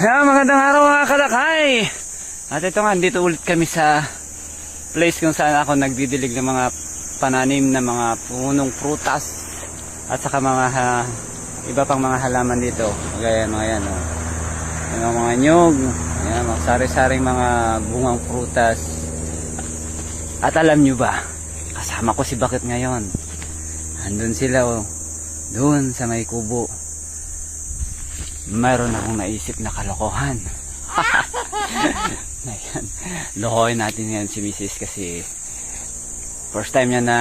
Magandang araw mga kalakay. At ito nga, dito ulit kami sa place kung saan ako nagdidilig ng mga pananim na mga punong prutas at saka mga iba pang mga halaman dito. Kagaya mga yan, mga nyog, yan, mga sari-saring mga bungang prutas. At alam nyo ba, kasama ko si Bakit ngayon. Andun sila, doon sa may kubo. Mayroon akong naisip na kalokohan. Ayan. Lokohin natin yan si Mrs. kasi first time niya na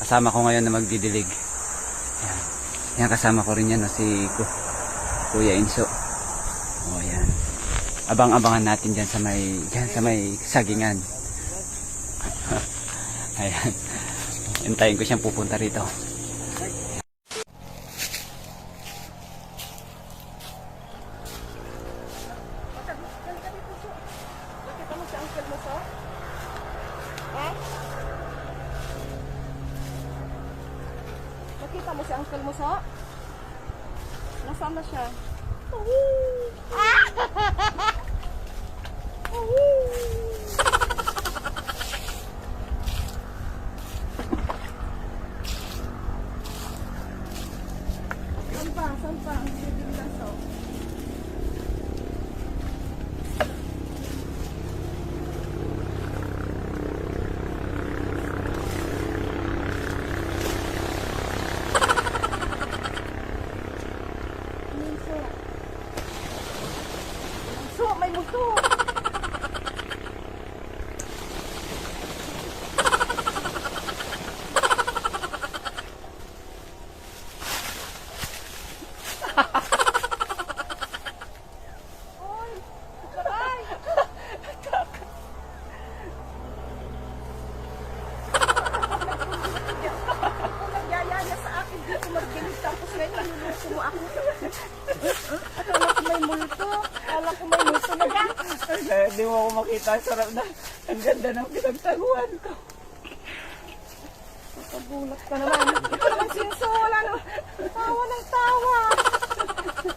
kasama ko ngayon na magdidilig. Ayan. Yan, kasama ko rin yan si Kuya Inso. O yan. Abang-abangan natin dyan sa may sagingan. Ayan. Hintayin ko siyang pupunta rito. Nakita mo si Uncle mo sa? Nasaan na siya? Saan pa? Ang sibig lang sa. May multo. Oy, karay. Nagyaya niya sa akin dito magdilig tapos ngayon niluluto mo ako. Akala ko may multo. Akala ko may multo na ba? Hindi mo ako makita. Sarap na. Ang ganda ng pinagtaguan ko. Nagulat ka naman. Ito naman sinso. Wala na. Tawa ng tawa.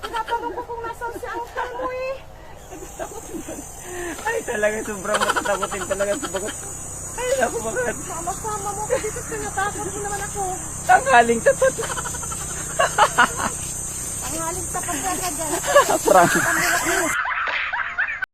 Tinatanong ko kung nasaan si Uncle mo eh. Ay talaga, sobrang matatakotin talaga sa bagot. Ay naku, bakit? Sama-sama mo ko dito. Tinatakot mo naman ako. Tanghaling tapat. Ang haling tapat ka dyan. Prank.